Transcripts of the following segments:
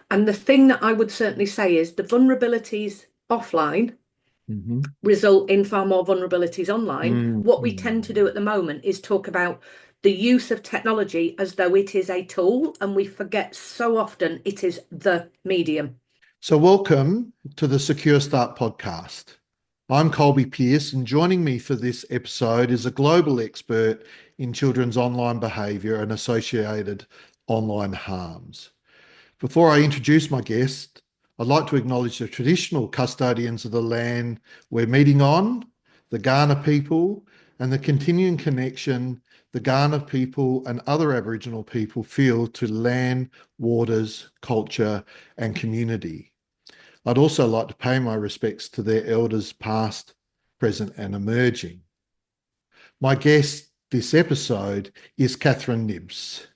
And the thing that I would certainly say is the vulnerabilities offline Hmm. result in far more vulnerabilities online. What we tend to do Mm. at the moment is talk about the use of technology as though it is a tool, and we forget so often it is the medium. So, welcome to the Secure Start podcast. I'm Colby Pearce, and joining me for this episode is a global expert in children's online behaviour and associated online harms. Before I introduce my guest, I'd like to acknowledge the traditional custodians of the land we're meeting on, the Kaurna people, and the continuing connection the Kaurna people and other Aboriginal people feel to land, waters, culture, and community. I'd also like to pay my respects to their elders past, present, and emerging. My guest this episode is Cath Knibbs.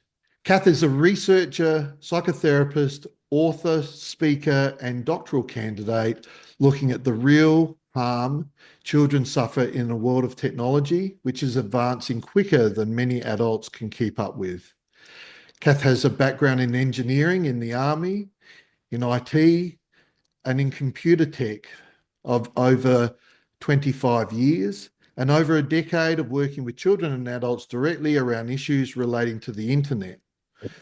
Cath is a researcher, psychotherapist, author, speaker, and doctoral candidate looking at the real harm children suffer in a world of technology, which is advancing quicker than many adults can keep up with. Cath has a background in engineering in the Army, in IT, and in computer tech of over 25 years, and over a decade of working with children and adults directly around issues relating to the internet,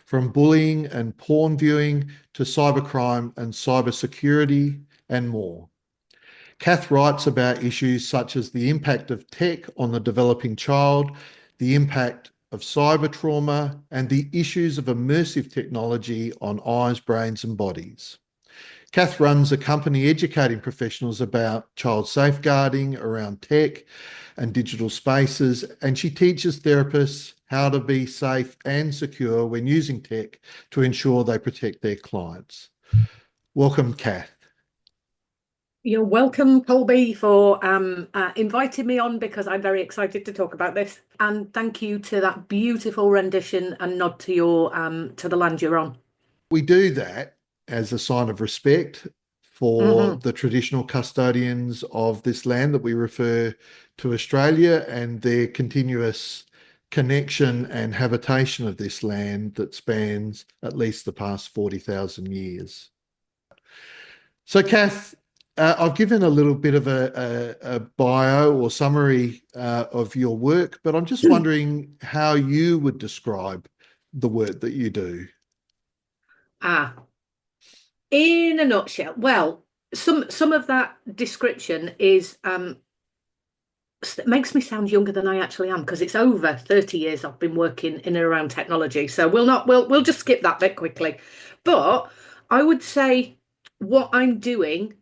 from bullying and porn viewing to cybercrime and cybersecurity and more. Cath writes about issues such as the impact of tech on the developing child, the impact of cyber trauma, and the issues of immersive technology on eyes, brains, and bodies. Cath runs a company educating professionals about child safeguarding around tech and digital spaces, and she teaches therapists how to be safe and secure when using tech to ensure they protect their clients. Welcome, Cath. You're welcome, Colby, for inviting me on because I'm very excited to talk about this. And thank you to that beautiful rendition and nod to your to the land you're on. We do that as a sign of respect for Hmm. the traditional custodians of this land that we refer to Australia and their continuous connection and habitation of this land that spans at least the past 40,000 years. So, Cath, I've given a little bit of a bio or summary of your work, but I'm just wondering how you would describe the work that you do. Ah, in a nutshell, well, some of that description is it makes me sound younger than I actually am because it's over 30 years I've been working in and around technology. So we'll just skip that bit quickly. But I would say what I'm doing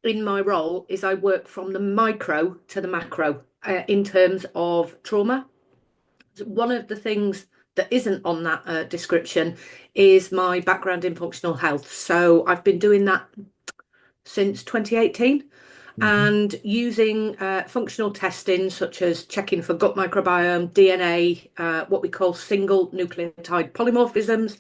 in my role is I work from the micro to the macro in terms of trauma. One of the things that isn't on that description is my background in functional health. So I've been doing that since 2018 Mhm. and using functional testing such as checking for gut microbiome, DNA, what we call single nucleotide polymorphisms.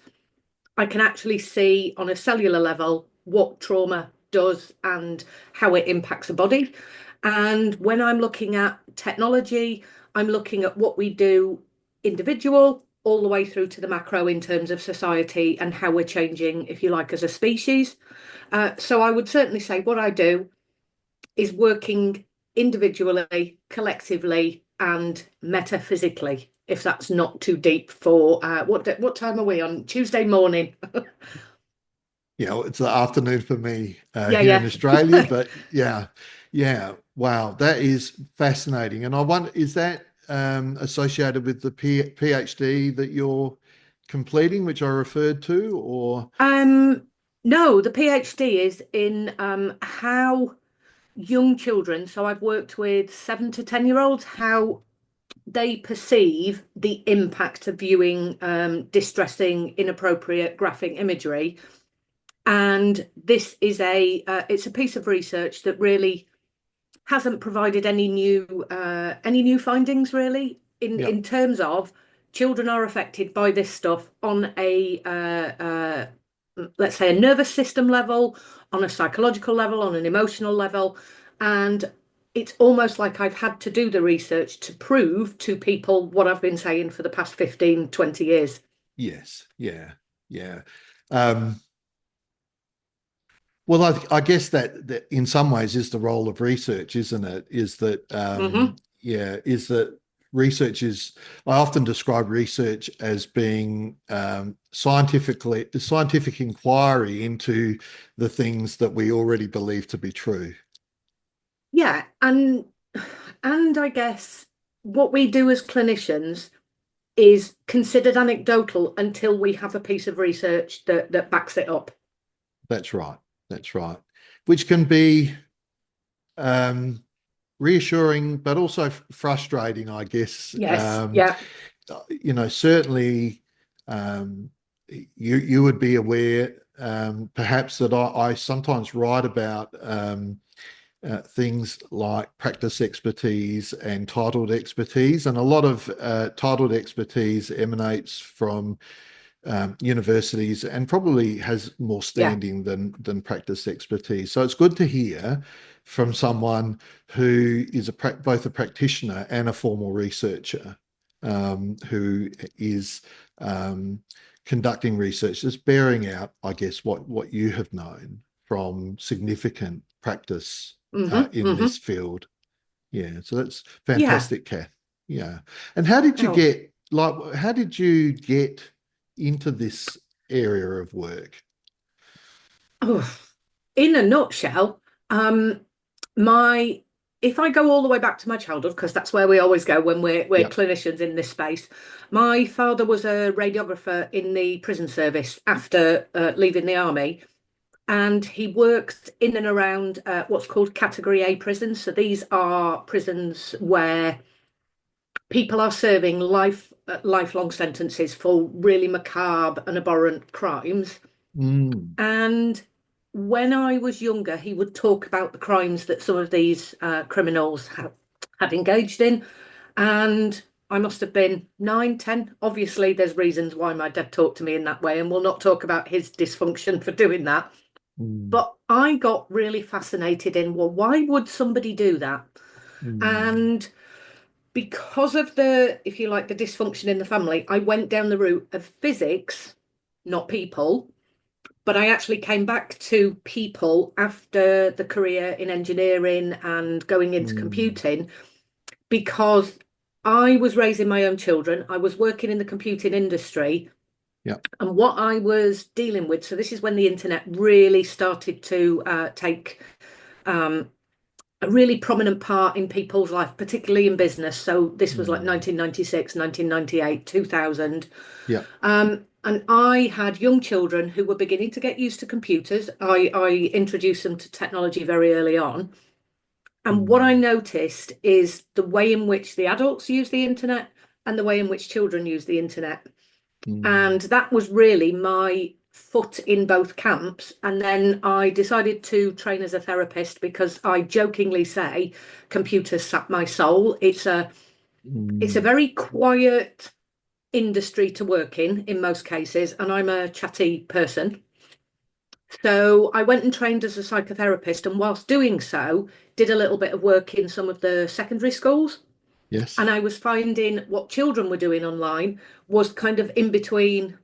I can actually see on a cellular level what trauma does and how it impacts a body. And when I'm looking at technology, I'm looking at what we do individual all the way through to the macro in terms of society and how we're changing, if you like, as a species. So I would certainly say what I do is working individually, collectively, and metaphysically. If that's not too deep for what time are we on? Tuesday morning. It's the afternoon for me Yeah, here in yeah. Australia, but yeah, yeah, wow, that is fascinating. And I wonder, is that associated with the PhD that you're completing, which I referred to, or? Um, no, the PhD is in how young children, so I've worked with 7 to 10-year-olds, how they perceive the impact of viewing distressing, inappropriate graphic imagery. And this is it's a piece of research that really hasn't provided any new findings really Yeah, in terms of children are affected by this stuff on a let's say a nervous system level, on a psychological level, on an emotional level, and it's almost like I've had to do the research to prove to people what I've been saying for the past 15, 20 years. yes, yeah, yeah. Um, Well, I guess that in some ways is the role of research, isn't it? Is that Hmm. yeah, is that research is. I often describe research as being scientific inquiry into the things that we already believe to be true. Yeah, and I guess what we do as clinicians is considered anecdotal until we have a piece of research that backs it up. That's right. That's right. Which can be um, reassuring, but also frustrating, I guess. Yes, yeah, Certainly, um, you would be aware, perhaps that I sometimes write about things like practice expertise and titled expertise, and a lot of titled expertise emanates from universities and probably has more yeah. standing than practice expertise. So it's good to hear from someone who is both a practitioner and a formal researcher, who is um, conducting research that's bearing out, I guess, what you have known from significant practice Hmm. in Hmm. this field. Yeah, so that's Yeah. fantastic, Kath. Yeah. And how did you Oh, get, like, how did you get into this area of work? oh. In a nutshell, um, my if I go all the way back to my childhood, because that's where we always go when we're Yep. clinicians in this space. My father was a radiographer in the prison service after leaving the army, and he worked in and around what's called Category A prisons. So these are prisons where people are serving lifelong sentences for really macabre and abhorrent crimes. Mm, And when I was younger, he would talk about the crimes that some of these criminals had engaged in. And I must have been 9, 10. Obviously, there's reasons why my dad talked to me in that way, and we'll not talk about his dysfunction for doing that. mm, But I got really fascinated in, well, why would somebody do that? mm, And because of the, if you like, the dysfunction in the family, I went down the route of physics, not people. But I actually came back to people after the career in engineering and going into mm. computing because I was raising my own children. I was working in the computing industry. Yep. And what I was dealing with, so this is when the internet really started to take um, a really prominent part in people's life, particularly in business. So this was like Mm, 1996, 1998, 2000. yep. And I had young children who were beginning to get used to computers. I introduced them to technology very early on. And what I Mm, noticed is the way in which the adults use the internet and the way in which children use the internet. mm, And that was really my foot in both camps. And then I decided to train as a therapist because I jokingly say computers sap my soul. It's a mm, very quiet industry to work in most cases, and I'm a chatty person. So I went and trained as a psychotherapist, and whilst doing so, did a little bit of work in some of the secondary schools. yes. And I was finding what children were doing online was kind of in between,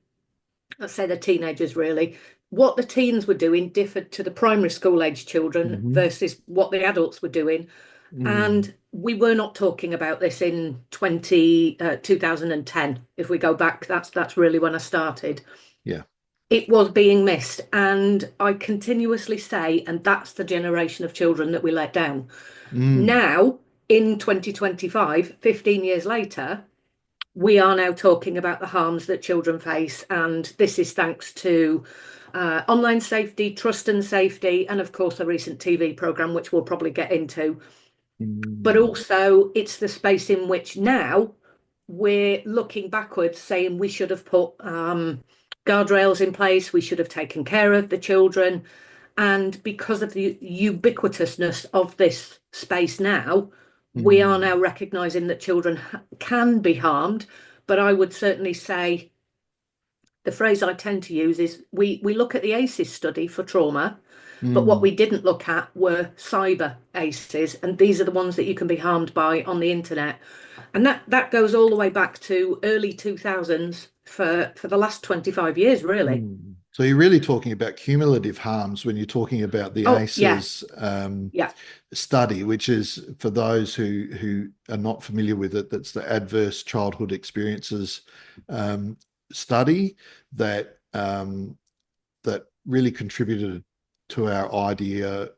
let's say the teenagers really. What the teens were doing differed to the primary school age children Hmm. versus what the adults were doing. Mm, And we were not talking about this in 2010. If we go back, that's really when I started. yeah. It was being missed. And I continuously say, and that's the generation of children that we let down. Mm, Now, in 2025, 15 years later, we are now talking about the harms that children face. And this is thanks to online safety, trust and safety, and of course, a recent TV programme, which we'll probably get into. But mm, also, it's the space in which now we're looking backwards, saying we should have put guardrails in place, we should have taken care of the children. And because of the ubiquitousness of this space now, we are mm, now recognizing that children can be harmed. But I would certainly say the phrase I tend to use is we look at the ACEs study for trauma, but what mm, we didn't look at were cyber ACEs, and these are the ones that you can be harmed by on the internet. And that goes all the way back to early 2000s for the last 25 years, really. mm. So you're really talking about cumulative harms when you're talking about the Oh, yeah, ACEs yeah. study, which is, for those who are not familiar with it, that's the Adverse Childhood Experiences um, study that that really to our idea,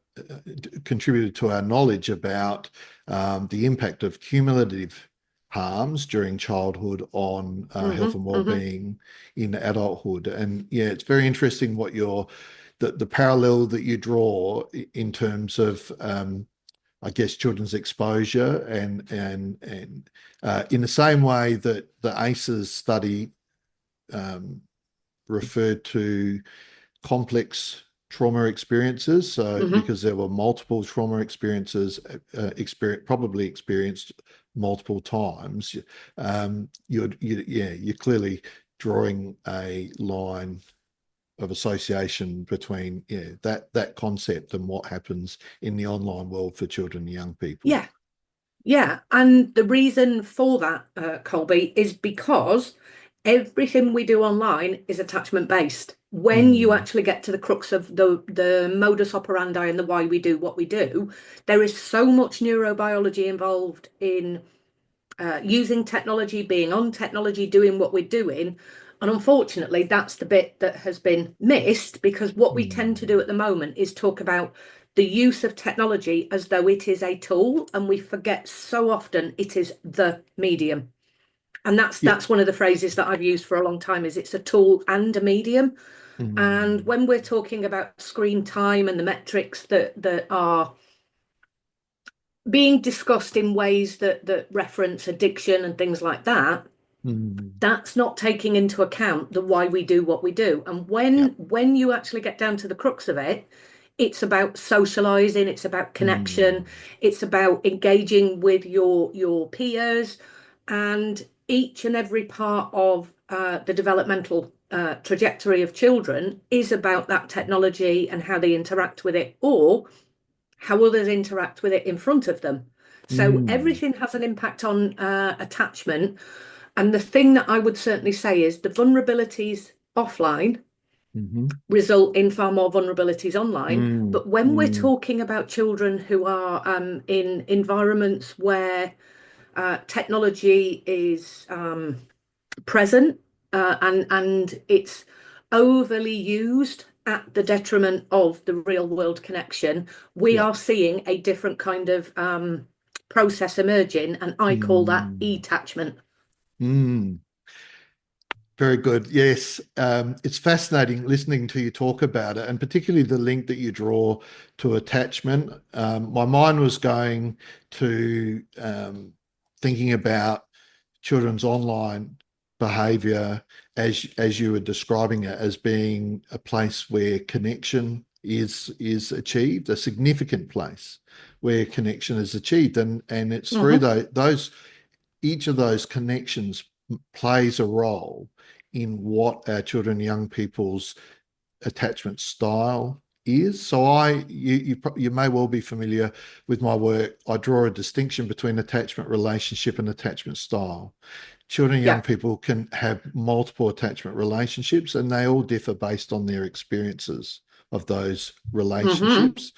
contributed to our knowledge about the impact of cumulative harms during childhood on health and Hmm. well-being in adulthood. And yeah, it's very interesting what the parallel that you draw in terms of I guess children's exposure and in the same way that the ACEs study um, referred to complex trauma experiences. So Hmm. because there were multiple trauma experiences, probably experienced multiple times, you're clearly drawing a line of association between that concept and what happens in the online world for children and young people. Yeah, yeah. And the reason for that, Colby, is because everything we do online is attachment based. When you Mm, actually get to the crux of the modus operandi and the why we do what we do, there is so much neurobiology involved in using technology, being on technology, doing what we're doing. And unfortunately, that's the bit that has been missed, because what we tend to do mm, at the moment is talk about the use of technology as though it is a tool, and we forget so often it is the medium. And that's yeah. that's one of the phrases that I've used for a long time, is it's a tool and a medium. And Mm, when we're talking about screen time and the metrics that are being discussed in ways that reference addiction and things like that, mm, that's not taking into account the why we do what we do. And yeah. when you actually get down to the crux of it, it's about socializing, it's about connection, Mm, it's about engaging with your peers, and each and every part of the developmental trajectory of children is about that technology and how they interact with it, or how others interact with it in front of them. So mm, everything has an impact on attachment. And the thing that I would certainly say is the vulnerabilities offline mhm, result in far more vulnerabilities online. mm, But when we're mm, talking about children who are in environments where technology is present, and it's overly used at the detriment of the real world connection, we yeah. are seeing a different kind of process emerging, and I call that Mm, e-tachment. mm. Very good. Yes. It's fascinating listening to you talk about it, and particularly the link that you draw to attachment. My mind was going to thinking about children's online behavior as you were describing it, as being a place where connection is achieved, a significant place where connection is achieved. And it's through Hmm. those each of those connections plays a role in what our children and young people's attachment style is. So you may well be familiar with my work. I draw a distinction between attachment relationship and attachment style. Children and young Yeah. people can have multiple attachment relationships, and they all differ based on their experiences of those Hmm. relationships.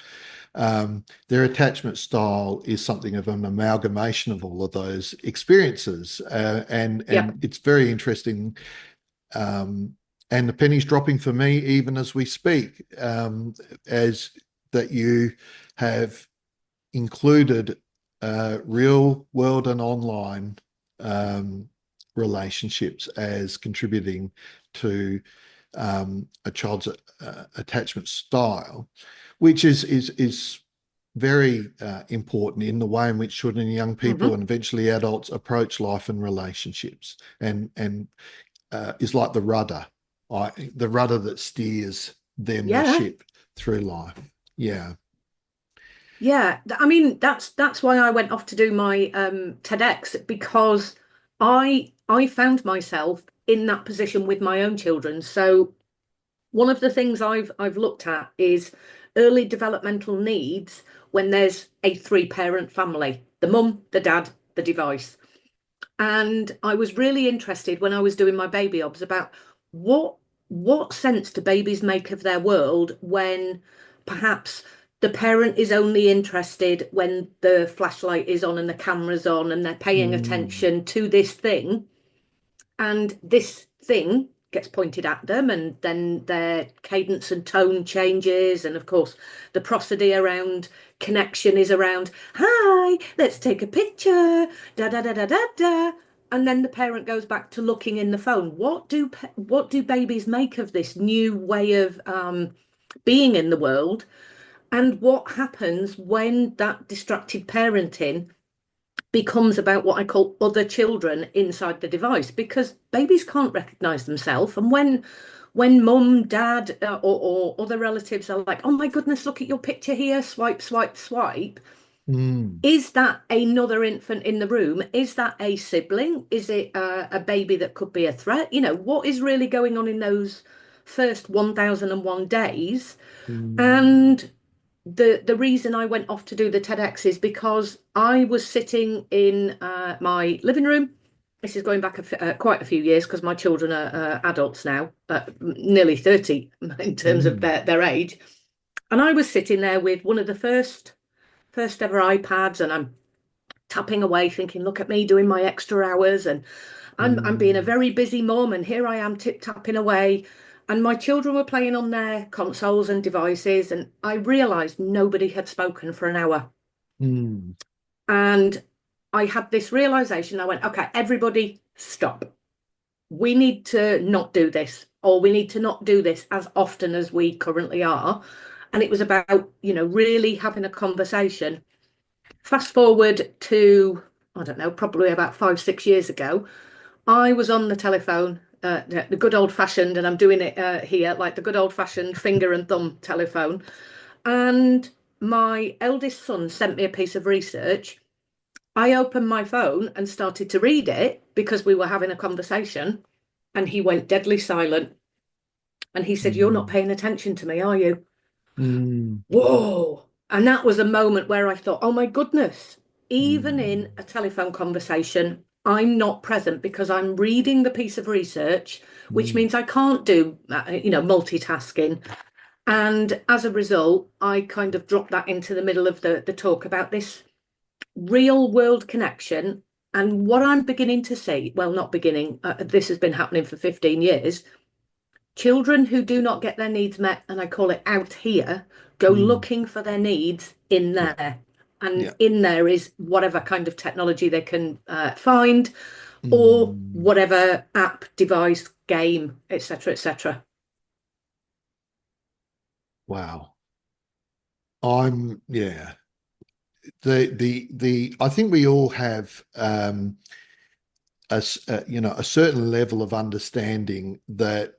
Their attachment style is something of an amalgamation of all of those experiences, and Yep. it's very interesting. Um, and the penny's dropping for me even as we speak, as that you have included real world and online um, relationships as contributing to a child's attachment style, which is very important in the way in which children and young people Hmm. and eventually adults approach life and relationships, and is like the rudder that steers them the Yeah. ship through life. Yeah. Yeah. I mean, that's why I went off to do my TEDx, because I found myself in that position with my own children. So one of the things I've looked at is early developmental needs when there's a three-parent family: the mum, the dad, the device. And I was really interested when I was doing my baby obs about what what sense do babies make of their world when perhaps the parent is only interested when the flashlight is on and the camera's on and they're paying Mm, attention to this thing, and this thing gets pointed at them, and then their cadence and tone changes, and of course the prosody around connection is around, hi, let's take a picture, da da da da da da, and then the parent goes back to looking in the phone. What do babies make of this new way of being in the world, and what happens when that distracted parenting becomes about what I call other children inside the device? Because babies can't recognize themselves, and when mum, dad, or other relatives are like, "Oh my goodness, look at your picture here, swipe, swipe, swipe," mm, is that another infant in the room? Is that a sibling? Is it a baby that could be a threat? What is really going on in those first 1001 days? mm, And the reason I went off to do the TEDx is because I was sitting in my living room. This is going back quite a few years because my children are adults now, nearly 30 in terms of mm, their age. And I was sitting there with one of the first ever iPads, and I'm tapping away, thinking, "Look at me doing my extra hours," and I'm being a mm, very busy mom, and here I am tip tapping away. And my children were playing on their consoles and devices, and I realized nobody had spoken for an hour. mm, And I had this realization. I went, okay, everybody stop. We need to not do this, or we need to not do this as often as we currently are. And it was about, really having a conversation. Fast forward to, I don't know, probably about 5, 6 years ago. I was on the telephone, the good old fashioned, and I'm doing it here, like the good old fashioned finger and thumb telephone. And my eldest son sent me a piece of research. I opened my phone and started to read it because we were having a conversation. And he went deadly silent. And he said, "You're not mm, paying attention to me, are you?" mm, Whoa. And that was a moment where I thought, oh my goodness, even mm, in a telephone conversation, I'm not present because I'm reading the piece of research, which mm, means I can't do, multitasking. And as a result, I kind of dropped that into the middle of the talk about this real world connection. And what I'm beginning to see, well, not beginning, this has been happening for 15 years. Children who do not get their needs met, and I call it out here, go mm. looking for their needs in Yeah, there. And yeah. in there is whatever kind of technology they can find, or Mm, whatever app, device, game, etc., etc. wow. Yeah. I think we all have a certain level of understanding that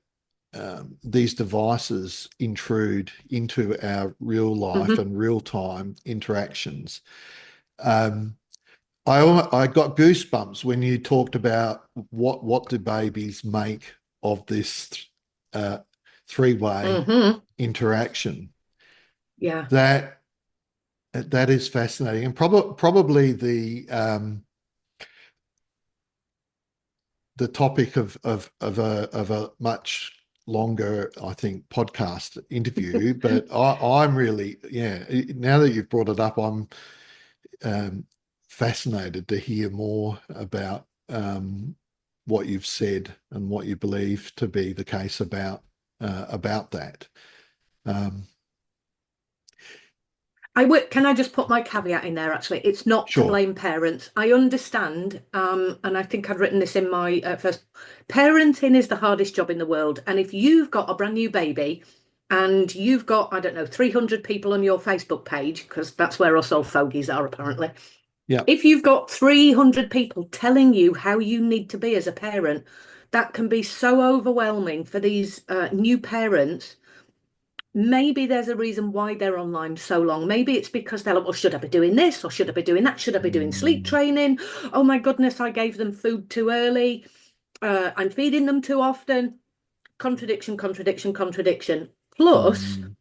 these devices intrude into our real life Hmm. and real time interactions. Um, I got goosebumps when you talked about what do babies make of this uh, three-way Hmm. interaction. Yeah. That that is fascinating, and probably the topic of a much longer, I think, podcast interview. But I'm really, yeah. Now that you've brought it up, I'm um, fascinated to hear more about what you've said and what you believe to be the case about that. Um, Can I just put my caveat in there? Actually, it's not to sure. blame parents. I understand, and I think I've written this in my first. Parenting is the hardest job in the world, and if you've got a brand new baby, and you've got, I don't know, 300 people on your Facebook page, because that's where us old fogies are apparently. Yeah. If you've got 300 people telling you how you need to be as a parent, that can be so overwhelming for these new parents. Maybe there's a reason why they're online so long. Maybe it's because they're like, well, should I be doing this or should I be doing that? Should I be doing sleep Mm, training? Oh my goodness, I gave them food too early. I'm feeding them too often. Contradiction, contradiction, contradiction. Plus, mm,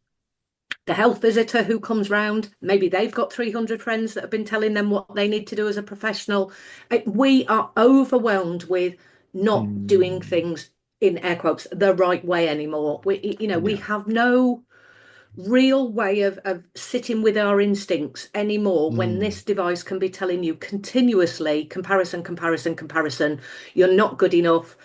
the health visitor who comes round, maybe they've got 300 friends that have been telling them what they need to do as a professional. We are overwhelmed with not doing mm, things in air quotes, the right way anymore. We Yeah. have no real way of sitting with our instincts anymore when Mm. this device can be telling you continuously comparison, comparison, comparison. You're not good enough.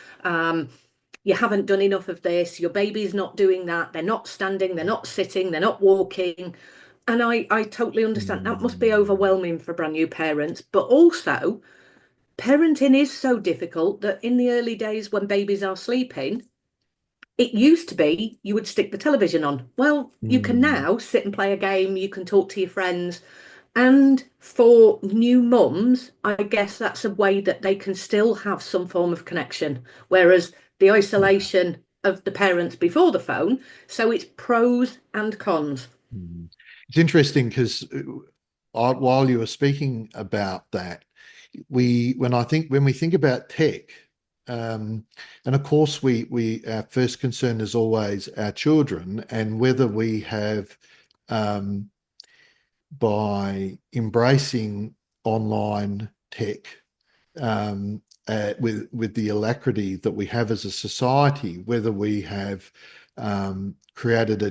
You haven't done enough of this. Your baby's not doing that. They're not standing. They're not sitting. They're not walking. And I totally understand that must be Mm. overwhelming for brand new parents. But also, parenting is so difficult that in the early days when babies are sleeping, it used to be you would stick the television on. Well, you can Mm. now sit and play a game, you can talk to your friends. And for new mums, I guess that's a way that they can still have some form of connection. Whereas the Yeah. isolation of the parents before the phone, so it's pros and cons. Mm. It's interesting because while you were speaking about that, when we think about tech, um, and of course we our first concern is always our children and whether we have um, by embracing online tech with the alacrity that we have as a society, whether we have created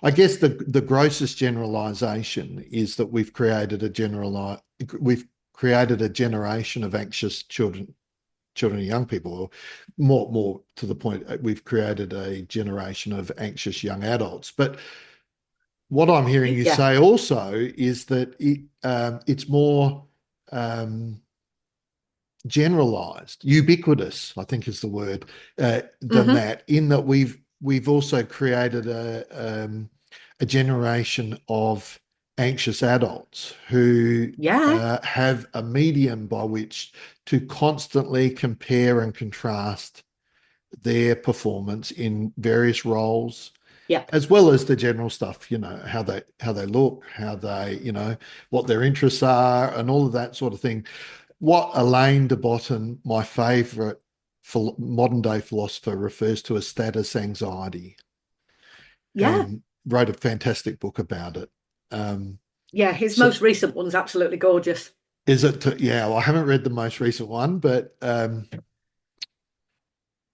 I guess the grossest generalization is that we've created a generation of anxious children and young people, or more to the point, we've created a generation of anxious young adults. But what I'm hearing you Yeah. say also is that it's more generalized, ubiquitous, I think is the word, than Hmm. that, in that we've also created a generation of anxious adults who Yeah. have a medium by which to constantly compare and contrast their performance in various roles, Yep. as well as the general stuff, how they look, how they, what their interests are, and all of that sort of thing. What Elaine de Botton, my favorite modern day philosopher, refers to as status anxiety, Yeah. and wrote a fantastic book about it. Um, Yeah. His so most recent one's absolutely gorgeous. is it? Yeah, well, I haven't read the most recent one, but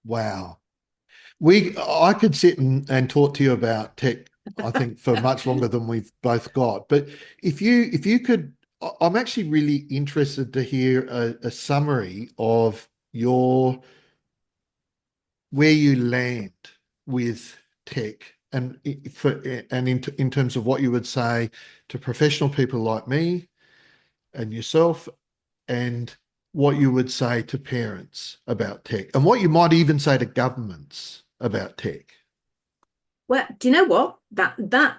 wow. I could sit and talk to you about tech, I think, for much longer than we've both got. But if you could, I'm actually really interested to hear a summary of your where you land with tech, and in terms of what you would say to professional people like me and yourself, and what you would say to parents about tech, and what you might even say to governments about tech. Well, do you know what? That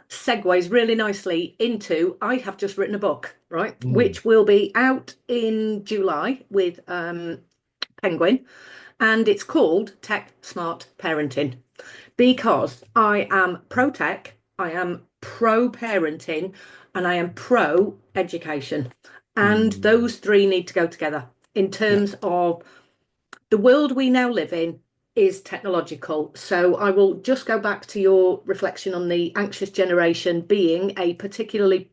segues really nicely into I have just written a book, right? Mm. Which will be out in July with Penguin, and it's called Tech Smart Parenting because I am pro tech, I am pro parenting, and I am pro education. And Mm. those three need to go together in Yeah. terms of the world we now live in is technological. So I will just go back to your reflection on the anxious generation being a particularly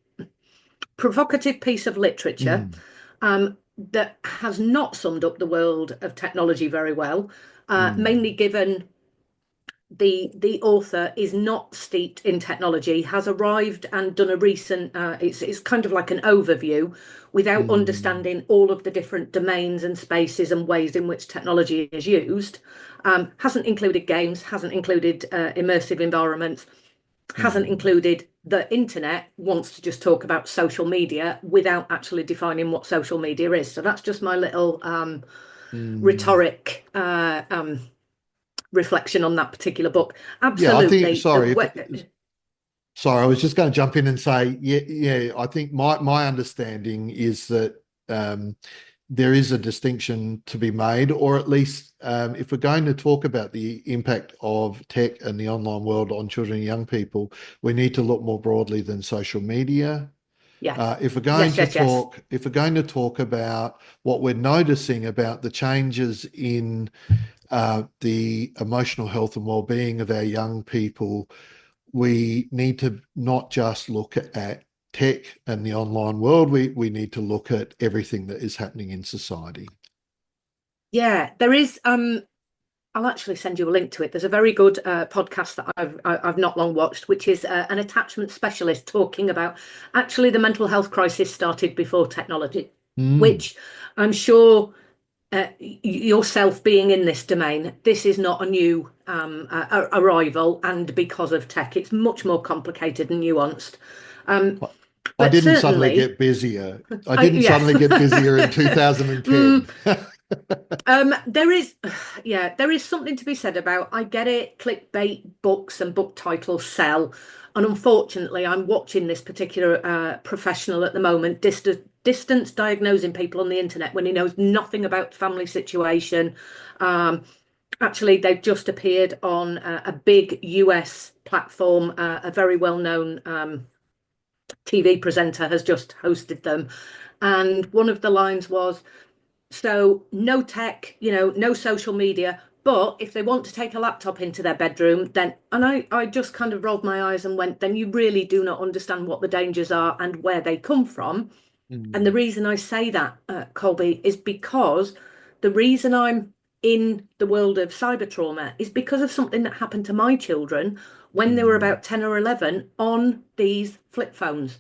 provocative piece of literature Mm. that has not summed up the world of technology very well, Mm. mainly given the author is not steeped in technology, has arrived and done a recent it's kind of like an overview without Mm. understanding all of the different domains and spaces and ways in which technology is used. Hasn't included games, hasn't included immersive environments, hasn't Mm. included the internet, wants to just talk about social media without actually defining what social media is. So that's just my little Mm. rhetoric reflection on that particular book. Yeah, I think. Absolutely. Sorry, I was just going to jump in and say, yeah, yeah. I think my understanding is that um, there is a distinction to be made, or at least if we're going to talk about the impact of tech and the online world on children and young people, we need to look more broadly than social media. Yeah. If Yes, yes, yes. we're going to talk about what we're noticing about the changes in the emotional health and well-being of our young people, we need to not just look at tech and the online world. We need to look at everything that is happening in society. Yeah, there is I'll actually send you a link to it. There's a very good podcast that I've not long watched, which is an attachment specialist talking about actually the mental health crisis started before technology, Mm. which I'm sure yourself being in this domain, this is not a new arrival, and because of tech, it's much more complicated and nuanced. Um, I but didn't suddenly certainly, get busier. I didn't yeah. suddenly get busier in 2010. There is, yeah, there is something to be said about, I get it, clickbait books and book titles sell. And unfortunately, I'm watching this particular professional at the moment, distance diagnosing people on the internet when he knows nothing about the family situation. Um, Actually, they've just appeared on a big US platform. A very well-known TV presenter has just hosted them. And one of the lines was, so no tech, no social media. But if they want to take a laptop into their bedroom, then, and I just kind of rolled my eyes and went, then you really do not understand what the dangers are and where they come from. And the Mm, reason I say that, Colby, is because the reason I'm in the world of cyber trauma is because of something that happened to my children when they were mm, about 10 or 11 on these flip phones,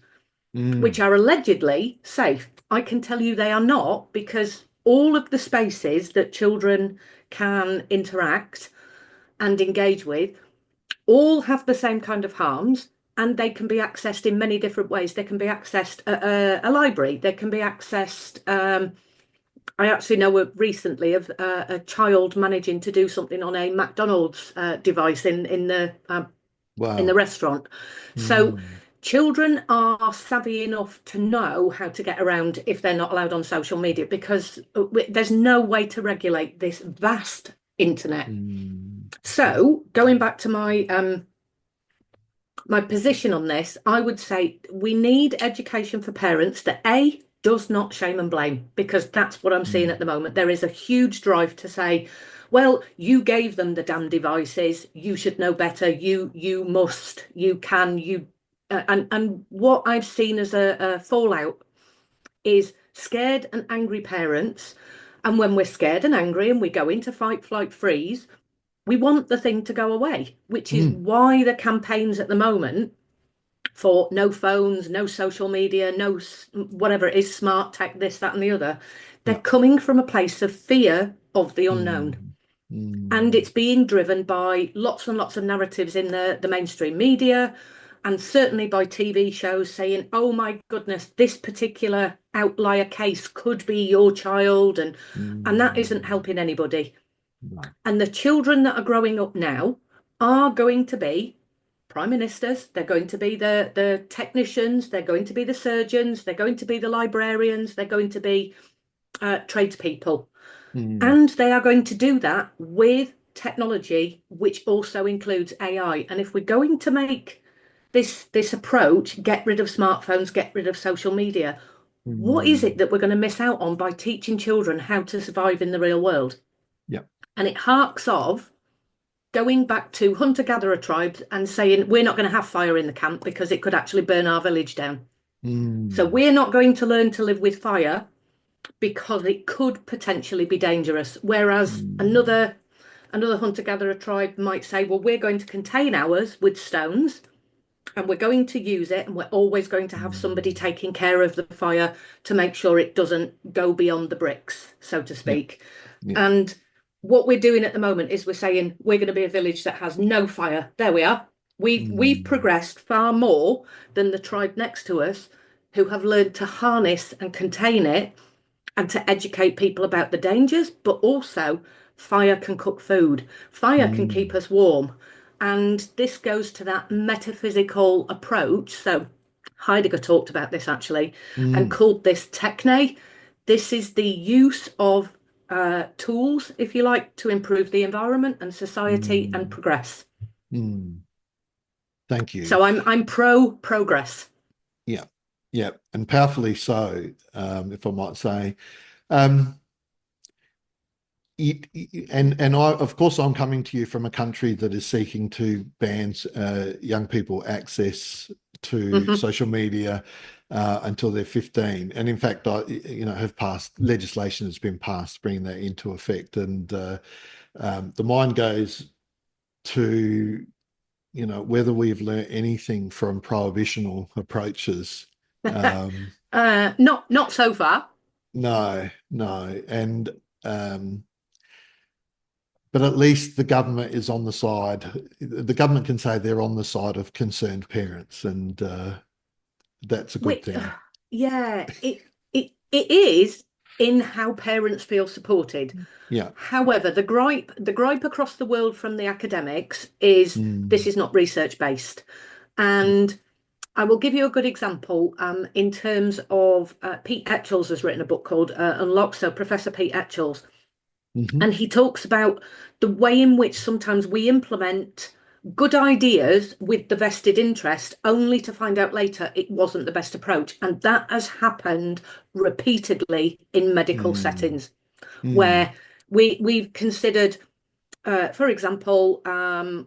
which mm, are allegedly safe. I can tell you they are not, because all of the spaces that children can interact and engage with all have the same kind of harms, and they can be accessed in many different ways. They can be accessed at a library, they can be accessed. I actually know recently of a child managing to do something on a McDonald's device in the wow. restaurant. So Mm, children are savvy enough to know how to get around if they're not allowed on social media, because there's no way to regulate this vast internet. mm, So going back to my position on this, I would say we need education for parents that does not shame and blame, because that's what I'm seeing mm, at the moment. There is a huge drive to say, well, you gave them the damn devices, you should know better, you must, you can, you and what I've seen as a fallout is scared and angry parents. And when we're scared and angry and we go into fight, flight, freeze, we want the thing to go away, which is mm, why the campaigns at the moment for no phones, no social media, no whatever it is, smart tech, this, that, and the other, they're yeah. coming from a place of fear of the unknown. Mm, And mm, it's being driven by lots and lots of narratives in the mainstream media, and certainly by TV shows saying, oh my goodness, this particular outlier case could be your child. And that isn't mm, helping anybody. no. And the children that are growing up now are going to be prime ministers, they're going to be the technicians, they're going to be the surgeons, they're going to be the librarians, they're going to be tradespeople. Mm, And they are going to do that with technology, which also includes AI. And if we're going to make this approach, get rid of smartphones, get rid of social media, what is mm, it that we're going to miss out on by teaching children how to survive in the real world? yeah. And it harks of going back to hunter-gatherer tribes and saying, we're not going to have fire in the camp because it could actually burn our village down. So Mm, we're not going to learn to live with fire because it could potentially be dangerous. Whereas mm, another hunter-gatherer tribe might say, well, we're going to contain ours with stones and we're going to use it, and we're always going to have somebody mm, taking care of the fire to make sure it doesn't go beyond the bricks, so to yeah. speak. Yeah. And what we're doing at the moment is we're saying we're going to be a village that has no fire. There we are. We've Mm, progressed far more than the tribe next to us, who have learned to harness and contain it and to educate people about the dangers, but also fire can cook food, fire can keep mm, us warm. And this goes to that metaphysical approach. So Heidegger talked about this actually and mm, called this techne. This is the use of tools, if you like, to improve the environment and society and mm, progress. mm. Thank you. So I'm pro progress. Yeah, yeah, and powerfully so, if I might say. Um, and I, of course, I'm coming to you from a country that is seeking to ban young people access to Mm-hmm. social media until they're 15. And in fact, I, have passed legislation that's been passed bringing that into effect. And The mind goes to, whether we've learnt anything from prohibitional approaches. Um, Not so far. no, no. And but at least the government is on the side. The government can say they're on the side of concerned parents, and that's a good Which, thing. yeah, it is in how parents feel supported. Yeah. However, the gripe across the world from the academics is this Mm. is not research based. And I will give you a good example in terms of Pete Etchells has written a book called Unlock. So Professor Pete Etchells, Hmm. and he talks about the way in which sometimes we implement good ideas with the vested interest only to find out later it wasn't the best approach. And that has happened repeatedly in medical Mm. settings Mm. where we've considered for example,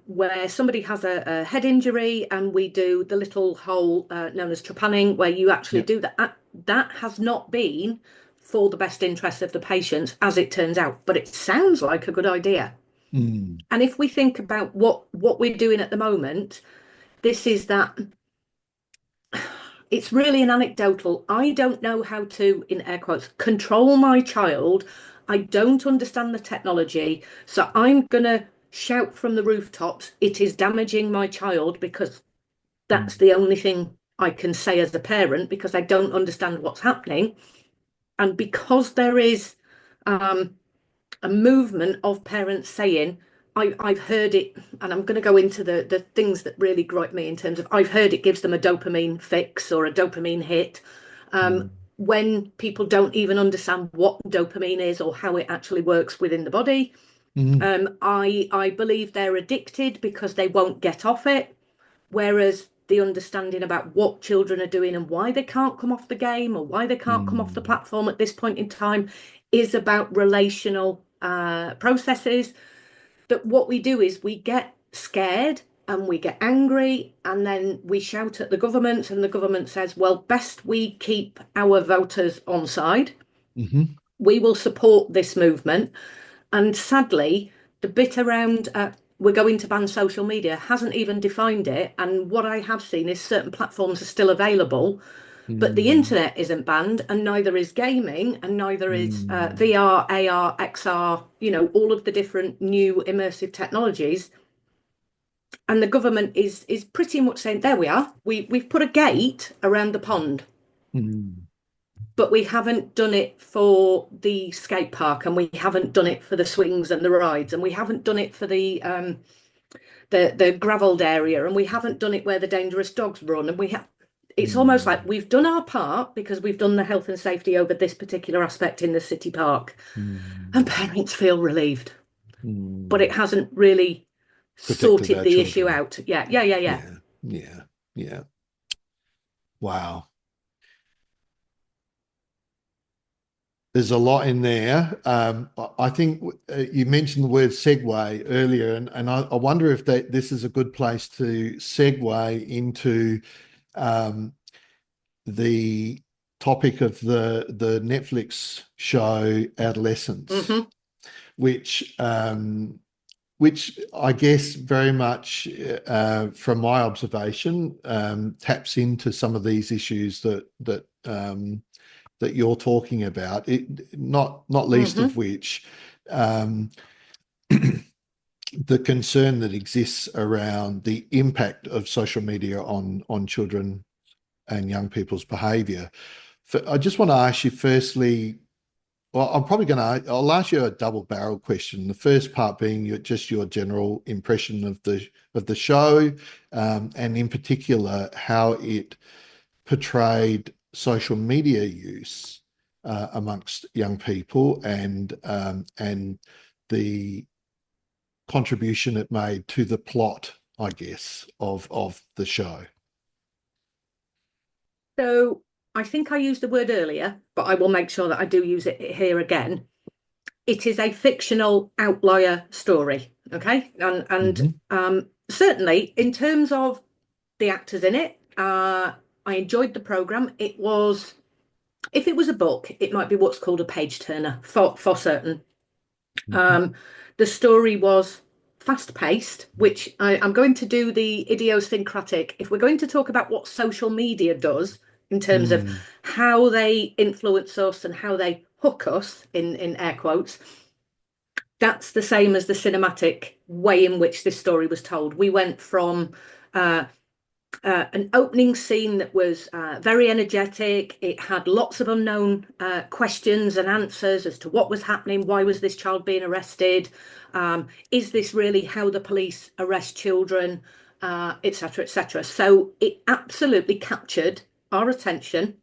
where somebody has a head injury and we do the little hole known as trepanning, where you actually Yeah. do that. That has not been for the best interest of the patient, as it turns out, but it sounds like a good idea. Mm. And if we think about what we're doing at the moment, this is that it's really an anecdotal. I don't know how to, in air quotes, control my child. I don't understand the technology. So I'm going to shout from the rooftops, it is damaging my child, because Mm. that's the only thing I can say as a parent, because I don't understand what's happening. And because there is um, a movement of parents saying, I've heard it, and I'm going to go into the things that really gripe me in terms of I've heard it gives them a dopamine fix or a dopamine hit. Mm. When people don't even understand what dopamine is or how it actually works within the body. Mm. I believe they're addicted because they won't get off it. Whereas the understanding about what children are doing and why they can't come off the game or why they can't come off the Mm. platform at this point in time is about relational processes. That what we do is we get scared and we get angry and then we shout at the government, and the government says, well, best we keep our voters on side. Mhm. We will support this movement. And sadly, the bit around we're going to ban social media hasn't even defined it. And what I have seen is certain platforms are still available, but the Mm. internet isn't banned, and neither is gaming, and neither is Mm. VR, AR, XR, all of the different new immersive technologies. And the government is pretty much saying, there we are. We've put a gate around the pond, Mm. but we haven't done it for the skate park, and we haven't done it for the swings and the rides, and we haven't done it for the gravelled area, and we haven't done it where the dangerous dogs run, and we have. It's almost like Mm. we've done our part because we've done the health and safety over this particular aspect in the city park, and Mm. parents feel relieved, but Mm. it hasn't really Protected sorted our the issue children. out. Yeah, yeah, yeah, yeah. Yeah. Yeah. Yeah. Wow. There's a lot in there. I think you mentioned the word segue earlier, and I wonder if this is a good place to segue into um, the topic of the Netflix show Adolescence, Hmm. which I guess very much, from my observation, taps into some of these issues that you're talking about. Not least Hmm. of which, um, the concern that exists around the impact of social media on children and young people's behaviour. I just want to ask you firstly. Well, I'll ask you a double barrel question. The first part being just your general impression of the show, and in particular, how it portrayed social media use amongst young people, and the contribution it made to the plot, I guess, of the show. So I think I used the word earlier, but I will make sure that I do use it here again. It is a fictional outlier story, okay? And Hmm. certainly in terms of the actors in it, I enjoyed the program. It was, if it was a book, it might be what's called a page turner for certain. Hmm. Um, The story was fast-paced, which I'm going to do the idiosyncratic. If we're going to talk about what social media does in terms of Mm. how they influence us and how they hook us, in air quotes, that's the same as the cinematic way in which this story was told. We went from uh, an opening scene that was very energetic. It had lots of unknown questions and answers as to what was happening. Why was this child being arrested? Is this really how the police arrest children? Etc., etc. So it absolutely captured our attention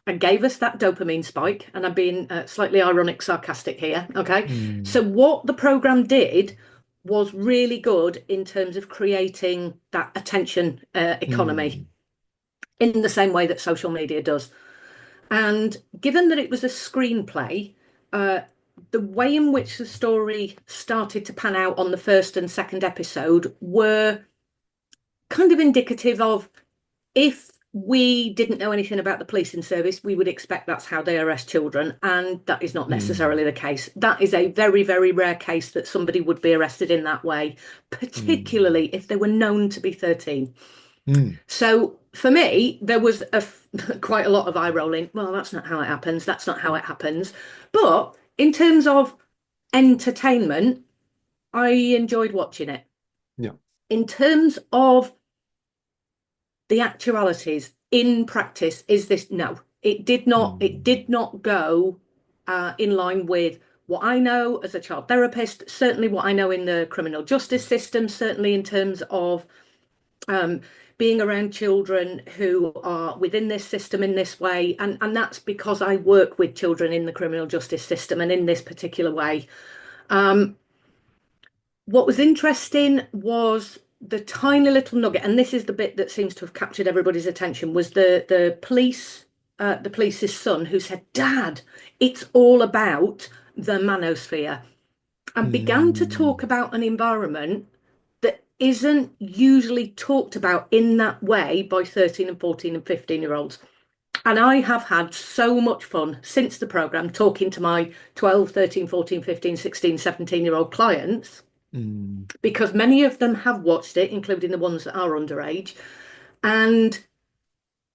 and gave us that dopamine spike. And I'm being slightly ironic, sarcastic here. Okay. Mm. So what the program did was really good in terms of creating that attention economy Mm. in the same way that social media does. And given that it was a screenplay, uh, the way in which the story started to pan out on the first and second episode were kind of indicative of, if we didn't know anything about the policing service, we would expect that's how they arrest children. And that is not Mm. necessarily the case. That is a very, very rare case that somebody would be arrested in that way, Mm. particularly if they were known to be 13. Mm. So for me, there was quite a lot of eye rolling. Well, that's not how it happens. That's not how it happens. But in terms of entertainment, I enjoyed watching it. Yeah. In terms of the actualities in practice, is this? No, it Mm. did not go in line with what I know as a child therapist, certainly what I know in the criminal justice system, certainly in terms of um, being around children who are within this system in this way. And that's because I work with children in the criminal justice system and in this particular way. Um, what was interesting was the tiny little nugget, and this is the bit that seems to have captured everybody's attention, was the police's son, who said, "Dad, it's all about the manosphere," and began to Mm. talk about an environment that isn't usually talked about in that way by 13 and 14 and 15-year-olds. And I have had so much fun since the programme talking to my 12, 13, 14, 15, 16, 17-year-old clients, Mm. because many of them have watched it, including the ones that are underage. And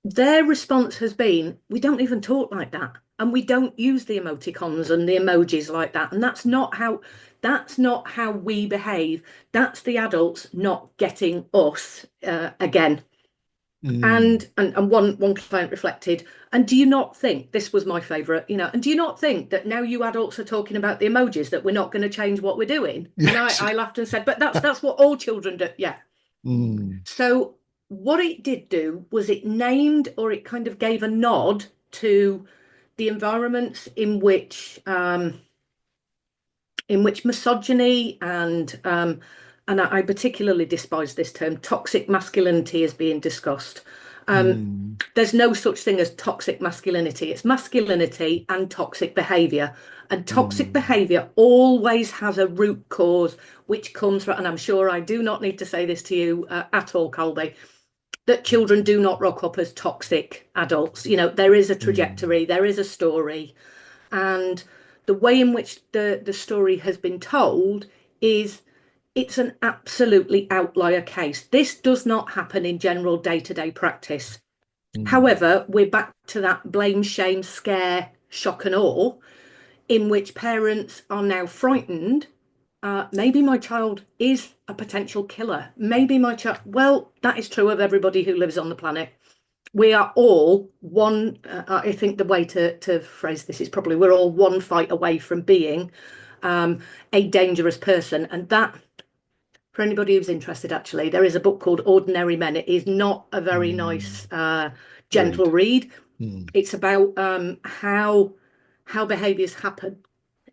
their response has been, "We don't even talk like that. And we don't use the emoticons and the emojis like that. And that's not how we behave. That's the adults not getting us again." Mm. And one client reflected, "And do you not think," this was my favourite, "and do you not think that now you adults are talking about the emojis that we're not going to change what we're doing?" And I, Yes. I laughed and said, "But that's what all children do." Yeah. Mm. So what it did do was it named, or it kind of gave a nod to the environments in which misogyny and I particularly despise this term, toxic masculinity, is being discussed. Um, Mm. there's no such thing as toxic masculinity. It's masculinity and toxic behavior. And toxic Mm. behavior always has a root cause, which comes from, and I'm sure I do not need to say this to you at all, Colby, that children do not rock up as toxic adults. There is a Mm. trajectory, there is a story, and the way in which the story has been told is, it's an absolutely outlier case. This does not happen in general day-to-day practice. Mm. However, we're back to that blame, shame, scare, shock and awe, in which parents are now frightened. Maybe my child is a potential killer. Maybe my child, well, that is true of everybody who lives on the planet. We are all one, I think the way to phrase this is probably, we're all one fight away from being a dangerous person. And that, for anybody who's interested, actually, there is a book called Ordinary Men. It is not a very Mm. nice, gentle Read. read. Mm. It's about how behaviours happen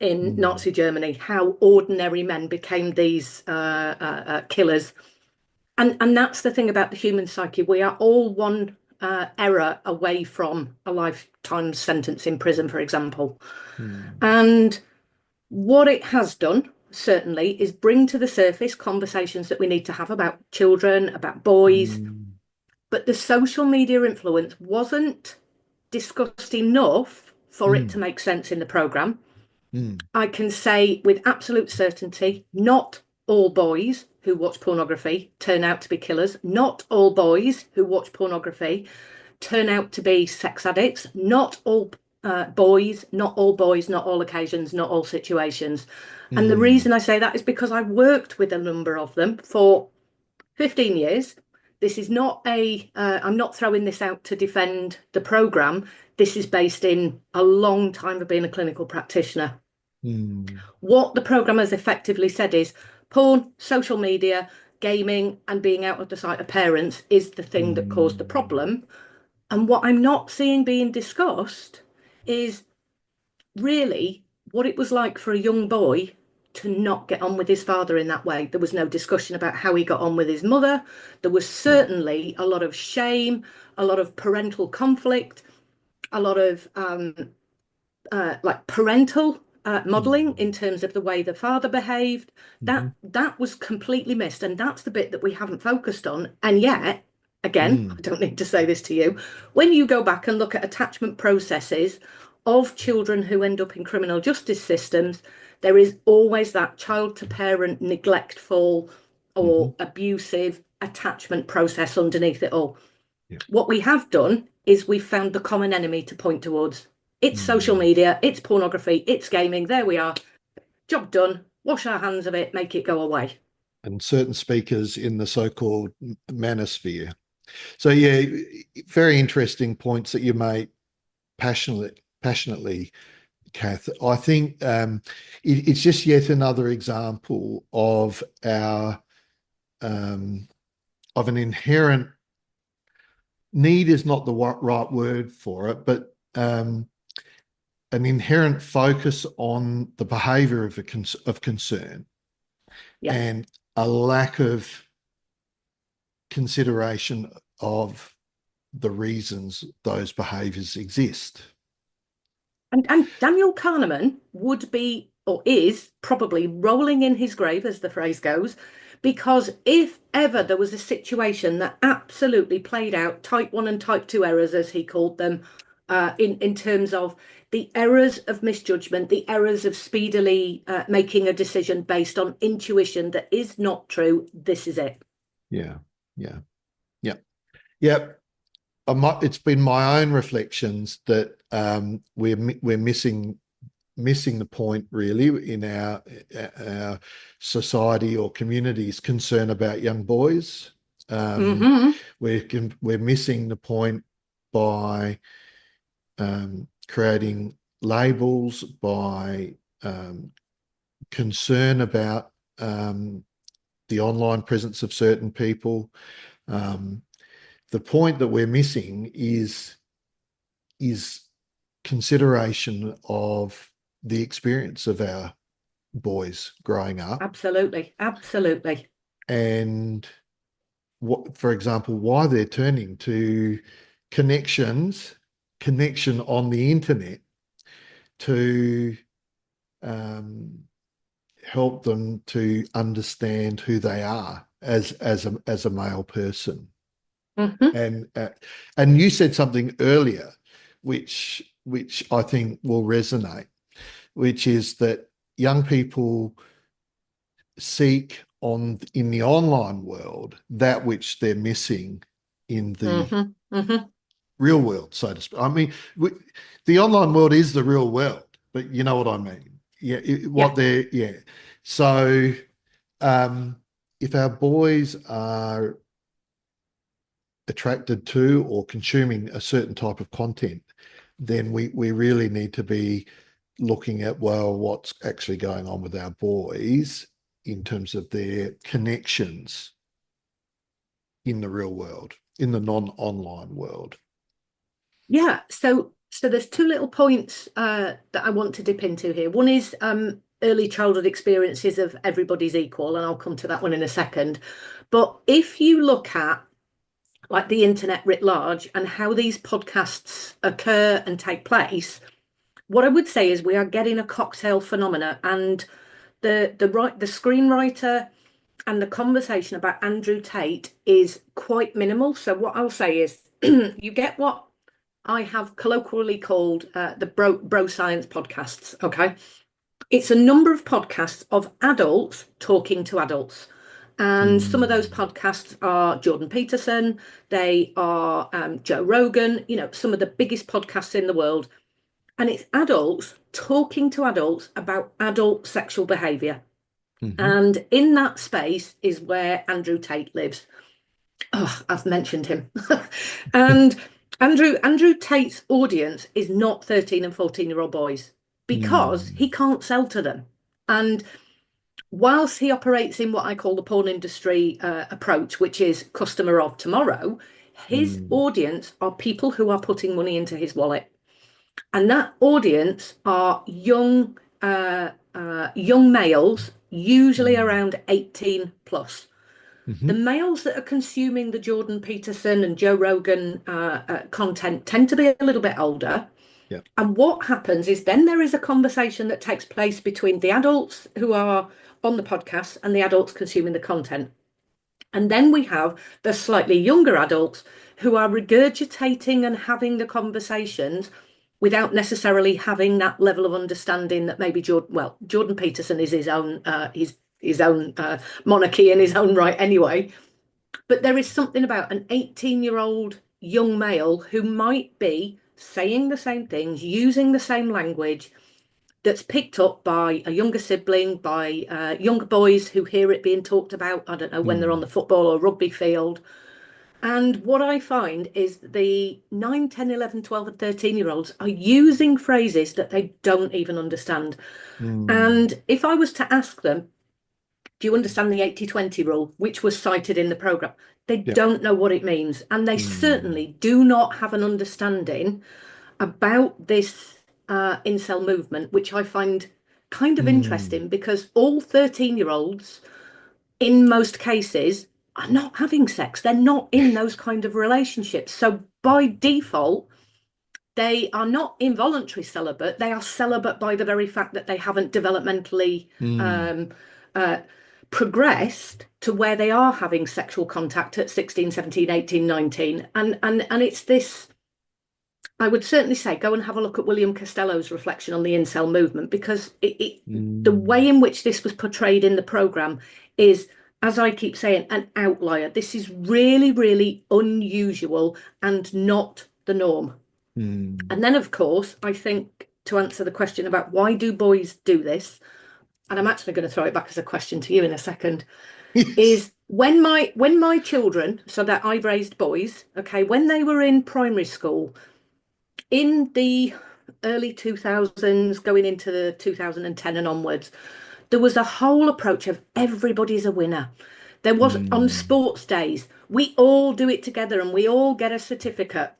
in Mm. Nazi Germany, how ordinary men became these killers. And that's the thing about the human psyche. We are all one error away from a lifetime sentence in prison, for example. Mm. And what it has done, certainly, is bring to the surface conversations that we need to have about children, about boys. Mm. But the social media influence wasn't discussed enough for it to Mm. make sense in the programme. Mm. I can say with absolute certainty, not all boys who watch pornography turn out to be killers. Not all boys who watch pornography turn out to be sex addicts. Not all boys, not all boys, not all occasions, not all situations. And the Mm. reason I say that is because I worked with a number of them for 15 years. This is not I'm not throwing this out to defend the programme. This is based in a long time of being a clinical practitioner. Mm. What the programme has effectively said is porn, social media, gaming, and being out of the sight of parents is the thing that caused the Mm. problem. And what I'm not seeing being discussed is really what it was like for a young boy to not get on with his father in that way. There was no discussion about how he got on with his mother. There was Yeah. certainly a lot of shame, a lot of parental conflict, a lot of like parental modeling in Mm. terms of the way the father behaved. Mm-hmm. That was completely missed, and that's the bit that we haven't focused on. And yet, again, I Mm. don't need to say this to you, when you go back and look at attachment processes of children who end up in criminal justice systems, there is always that child to parent neglectful Mm-hmm. or abusive attachment process underneath it all. Yeah. What we have done is we've found the common enemy to point towards. It's social Mm. media, it's pornography, it's gaming. There we are. Job done. Wash our hands of it, make it go away. And certain speakers in the so-called manosphere. So yeah, very interesting points that you made passionately, Cath. I think it's just yet another example um, of an inherent need is not the right word for it, but an inherent focus on the behaviour of concern Yeah. and a lack of consideration of the reasons those behaviours exist. And Daniel Kahneman would be, or is, probably rolling in his grave, as the phrase goes, because if ever there was a situation that absolutely played out type 1 and type 2 errors, as he called them, in terms of the errors of misjudgment, the errors of speedily making a decision based on intuition that is not true, this is it. Yeah, yeah, yeah, yeah. It's been my own reflections that we're missing the point really in our society or community's concern about young boys. Um, Mm-hmm. we're missing the point by creating labels, by concern about the online presence of certain people. Um, the point that we're missing is consideration of the experience of our boys growing up Absolutely. Absolutely. and what, for example, why they're turning to connection on the internet to um, help them to understand who they are as a male person. Mm-hmm. And you said something earlier, which I think will resonate, which is that young people seek in the online world that which they're missing in the Mm-hmm. Mm-hmm. real world, so to speak. I mean, the online world is the real world, but you know what I mean. Yeah, Yeah. yeah. So um, if our boys are attracted to or consuming a certain type of content, then we really need to be looking at, well, what's actually going on with our boys in terms of their connections in the real world, in the non-online world. Yeah, so there's two little points that I want to dip into here. One is early childhood experiences of everybody's equal, and I'll come to that one in a second. But if you look at like the internet writ large and how these podcasts occur and take place, what I would say is we are getting a cocktail phenomena, and the screenwriter and the conversation about Andrew Tate is quite minimal. So what I'll say is you get what I have colloquially called the bro science podcasts. Okay. It's a number of podcasts of adults talking to adults. And some of those Mm. podcasts are Jordan Peterson, they are Joe Rogan, some of the biggest podcasts in the world. And it's adults talking to adults about adult sexual behaviour. Hmm. And in that space is where Andrew Tate lives. Oh, I've mentioned him. And Andrew Tate's audience is not 13 and 14-year-old boys because Mm. he can't sell to them. And whilst he operates in what I call the porn industry approach, which is customer of tomorrow, his Mm. audience are people who are putting money into his wallet. And that audience are young males, usually Mm. around 18 plus. The Hmm. males that are consuming the Jordan Peterson and Joe Rogan content tend to be a little bit older. Yeah. And what happens is then there is a conversation that takes place between the adults who are on the podcast and the adults consuming the content. And then we have the slightly younger adults who are regurgitating and having the conversations without necessarily having that level of understanding that maybe Jordan Peterson is his own monarchy in his own right anyway. But there is something about an 18-year-old young male who might be saying the same things, using the same language, that's picked up by a younger sibling, by younger boys who hear it being talked about, I don't know, when they're on Mm. the football or rugby field. And what I find is the 9, 10, 11, 12, and 13-year-olds are using phrases that they don't even understand. Mm. And if I was to ask them, do you understand the 80-20 rule, which was cited in the programme? They Yeah. don't know what it means. And they Mm. certainly do not have an understanding about this incel movement, which I find kind of Mm. interesting because all 13-year-olds, in most cases, are not having sex. They're not in those kind of relationships. So by default, they are not involuntary celibate. They are celibate by the very fact that they haven't developmentally Mm. um, uh, progressed to where they are having sexual contact at 16, 17, 18, 19. And it's this, I would certainly say go and have a look at William Costello's reflection on the incel movement because the Mm. way in which this was portrayed in the programme is, as I keep saying, an outlier. This is really, really unusual and not the norm. Mm. And then, of course, I think to answer the question about why do boys do this, and I'm actually going to throw it back as a question to you in a second, Yes. is when my children, so that I've raised boys, okay, when they were in primary school, in the early 2000s, going into the 2010 and onwards, there was a whole approach of everybody's a winner. There was on Mm. sports days, we all do it together and we all get a certificate.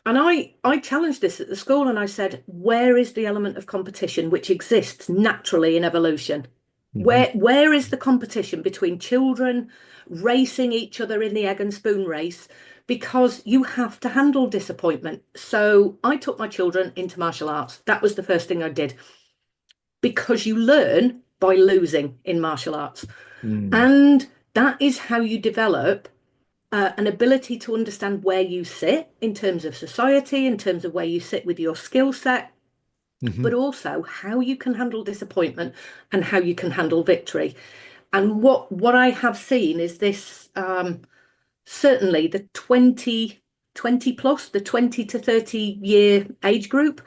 And I challenged this at the school and I said, where is the element of competition which exists naturally in evolution? Hmm. Where is the competition between children racing each other in the egg and spoon race? Because you have to handle disappointment. So I took my children into martial arts. That was the first thing I did because you learn by losing in martial arts. Mm. And that is how you develop an ability to understand where you sit in terms of society, in terms of where you sit with your skill set, but Hmm. also how you can handle disappointment and how you can handle victory. And what I have seen is this certainly the 20 plus, the 20 to 30-year age group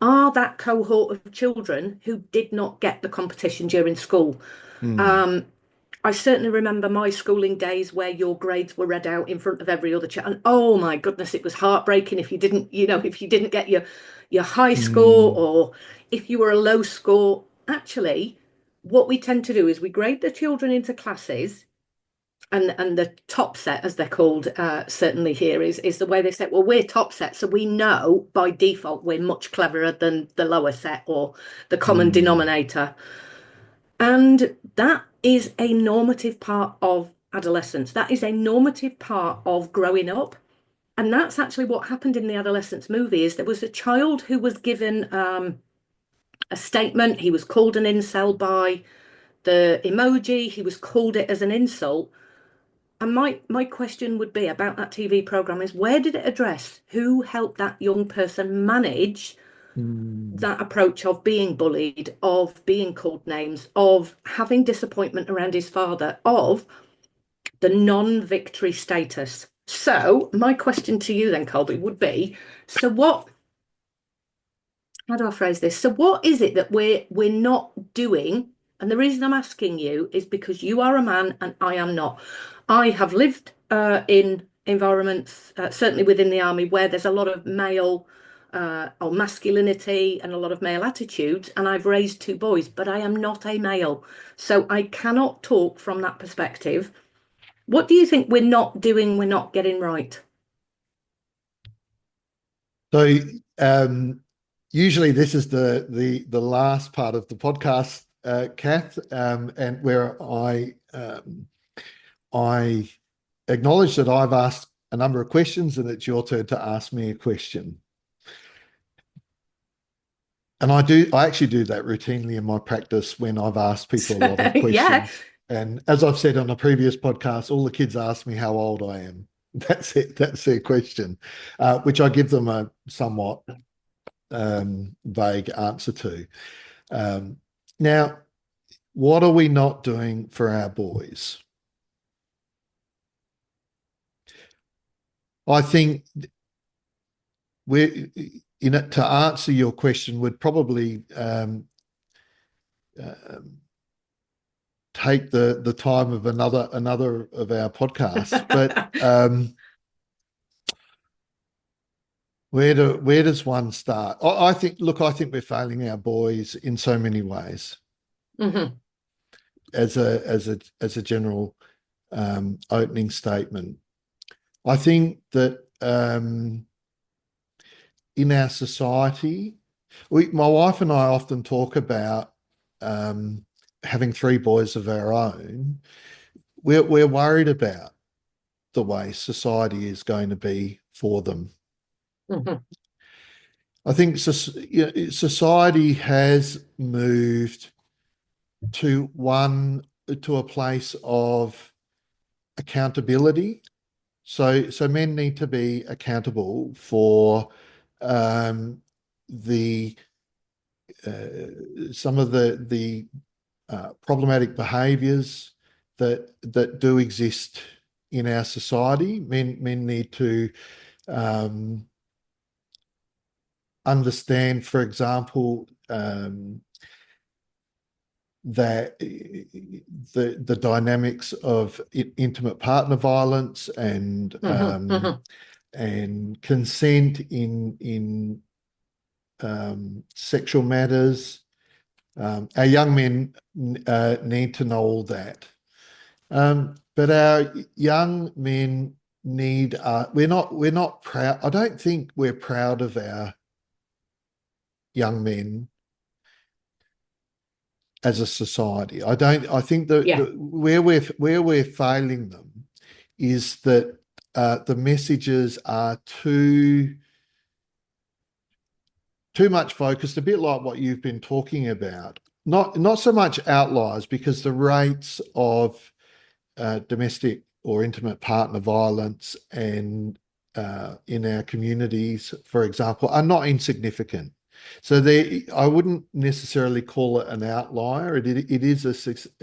are that cohort of children who did not get the competition during school. Mm. Um, I certainly remember my schooling days where your grades were read out in front of every other child. And oh my goodness, it was heartbreaking if you didn't, if you didn't get your high score Mm. or if you were a low score. Actually, what we tend to do is we grade the children into classes and the top set, as they're called, certainly here is the way they say, well, we're top set, so we know by default we're much cleverer than the lower set or the common Mm. denominator. And that is a normative part of adolescence. That is a normative part of growing up. And that's actually what happened in the Adolescence movie is there was a child who was given a statement. He was called an incel by the emoji. He was called it as an insult. And my question would be about that TV program is where did it address who helped that young person manage Mm. that approach of being bullied, of being called names, of having disappointment around his father, of the non-victory status. So my question to you then, Colby, would be, so what, how do I phrase this? So what is it that we're not doing? And the reason I'm asking you is because you are a man and I am not. I have lived in environments, certainly within the army, where there's a lot of male or masculinity and a lot of male attitudes. And I've raised two boys, but I am not a male. So I cannot talk from that perspective. What do you think we're not doing, we're not getting right? So usually this is the last part of the podcast, Cath, and where I acknowledge that I've asked a number of questions and it's your turn to ask me a question. And I actually do that routinely in my practice when I've asked people a lot of questions. Yeah. And as I've said on a previous podcast, all the kids ask me how old I am. That's it. That's their question, which I give them a somewhat vague answer to. Now, what are we not doing for our boys? I think we're, to answer your question would probably take the time of another of our podcasts, but where does one start? I think we're failing our boys in so many ways. Mm-hmm. As a general opening statement, I think that in our society, my wife and I often talk about having three boys of our own. We're worried about the way society is going to be for them. Mm-hmm. I think society has moved to a place of accountability. So men need to be accountable for the some of the problematic behaviours that do exist in our society. Men need to understand, for example, that the dynamics of intimate partner violence and and consent in sexual matters. Our young men need to know all that, but our young men need. We're not proud. I don't think we're proud of our young men as a society. I don't. I think that where we're failing them is that the messages are too much focused, a bit like what you've been talking about. Not so much outliers, because the rates of domestic or intimate partner violence and in our communities, for example, are not insignificant. So I wouldn't necessarily call it an outlier. It is a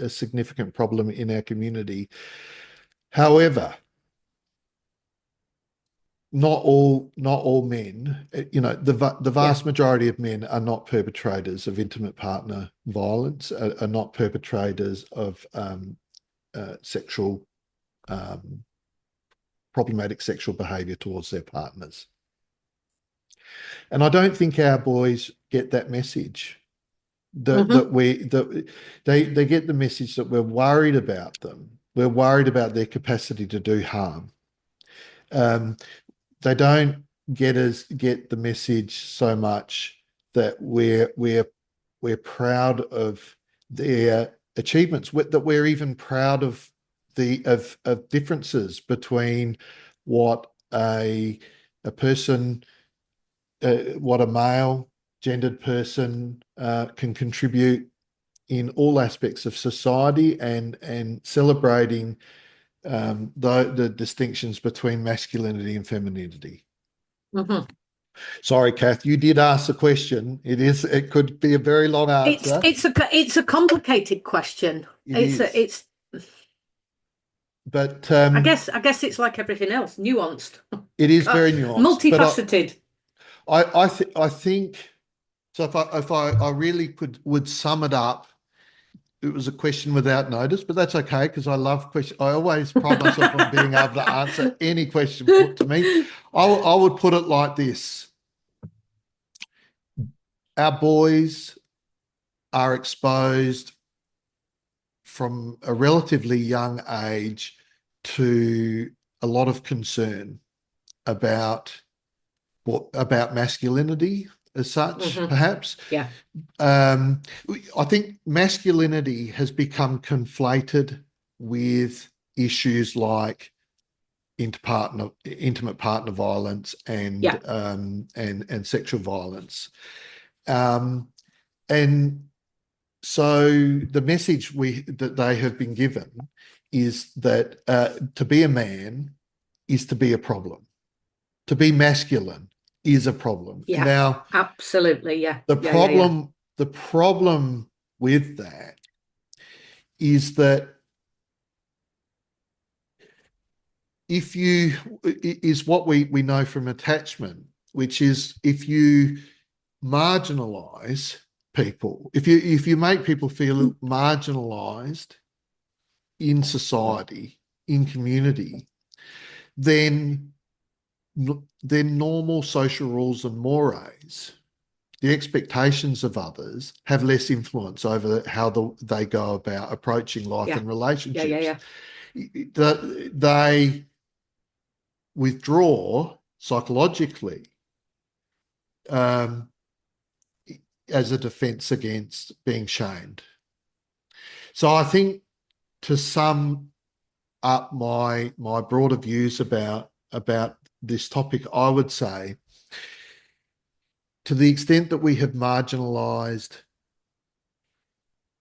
significant problem in our community. However, not all men, the vast majority of men are not perpetrators of intimate partner violence, are not perpetrators of problematic sexual behaviour towards their partners. And I don't think our boys get that message. They get the message that we're worried about them. We're worried about their capacity to do harm. They don't get the message so much that we're proud of their achievements, that we're even proud of of differences between what a person, what a male gendered person can contribute in all aspects of society, and celebrating the distinctions between masculinity and femininity. Mm-hmm. Sorry, Kath, you did ask the question. It could be a very long It's answer. it's a complicated question. It is. It's But I guess it's like everything else, nuanced, it is very nuanced. But multifaceted. I think so. If I really would sum it up, it was a question without notice, but that's okay because I love questions. I always pride myself on being able to answer any question put to me. I would put it like this: our boys are exposed from a relatively young age to a lot of concern about about masculinity as such, Hmm. perhaps. Yeah. Um, I think masculinity has become conflated with issues like intimate partner violence Yeah. and sexual violence. Um, and so the message that they have been given is that to be a man is to be a problem. To be masculine is a problem. Yeah. Now, Absolutely. Yeah. the Yeah. Yeah. Yeah. problem, the problem with that is that if you is what we know from attachment, which is if you marginalize people, if you make people feel marginalized in society, in community, then normal social rules and mores, the expectations of others, have less influence over how they go about approaching life Yeah. and Yeah. Yeah. relationships. Yeah. They withdraw psychologically um, as a defense against being shamed. So I think to sum up my broader views about this topic, I would say to the extent that we have marginalized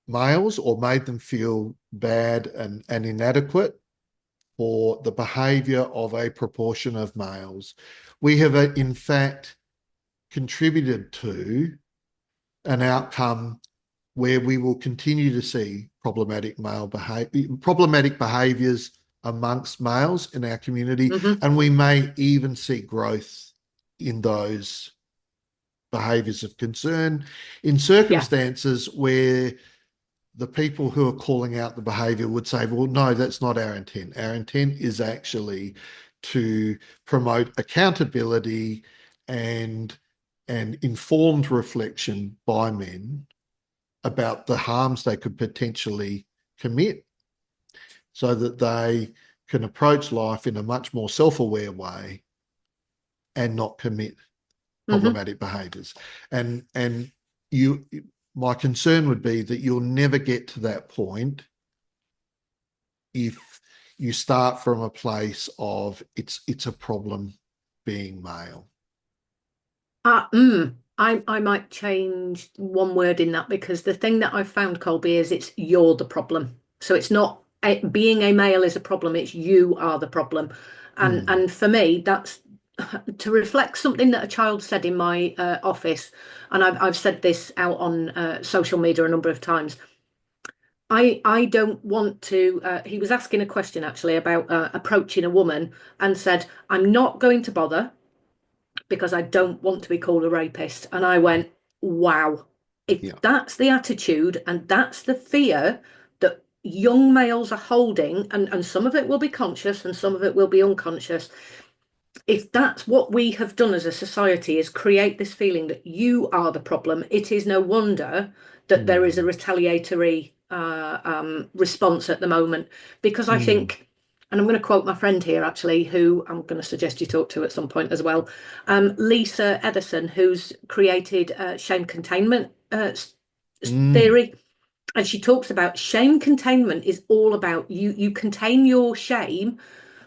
males or made them feel bad and inadequate for the behavior of a proportion of males, we have in fact contributed to an outcome where we will continue to see problematic behaviors amongst males in our community, Hmm. and we may even see growth in those behaviors of concern in Yeah. circumstances where the people who are calling out the behavior would say, well, no, that's not our intent. Our intent is actually to promote accountability and informed reflection by men about the harms they could potentially commit so that they can approach life in a much more self-aware way and not commit Hmm. problematic behaviors. And you my concern would be that you'll never get to that point if you start from a place of it's a problem being male. I might change one word in that because the thing that I've found, Colby, is it's you're the problem. So it's not being a male is a problem, it's you are the problem. Mm, And for me, that's to reflect something that a child said in my office, and I've said this out on social media a number of times. I don't want to. He was asking a question actually about approaching a woman and said, "I'm not going to bother because I don't want to be called a rapist." And I went, wow, if yeah. that's the attitude and that's the fear that young males are holding, and some of it will be conscious and some of it will be unconscious, if that's what we have done as a society is create this feeling that you are the problem, it is no wonder that there is a Mm, retaliatory response at the moment. Because I mm, think, and I'm going to quote my friend here actually, who I'm going to suggest you talk to at some point as well, Lisa Edison, who's created shame containment mm, theory. And she talks about shame containment is all about you contain your shame,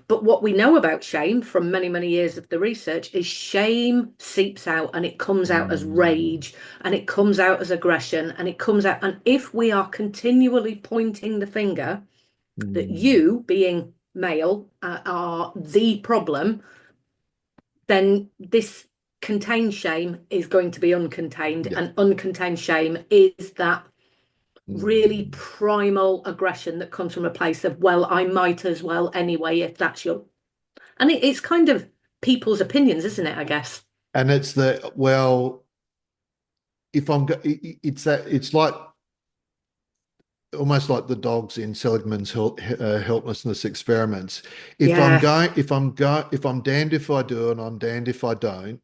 but what we know about shame from many, many years of the research is shame seeps out and it comes out as mm, rage and it comes out as aggression and it comes out. And if we are continually pointing the finger that mm, you, being male, are the problem, then contained shame is going to be uncontained, Yeah. and uncontained shame is that really Mm. primal aggression that comes from a place of, well, I might as well anyway, if that's your, and it's kind of people's opinions, isn't it, I guess? And it's the, well, if I'm, it's that, it's like almost like the dogs in Seligman's helplessness experiments. Yeah. If I'm damned if I do and I'm damned if I don't,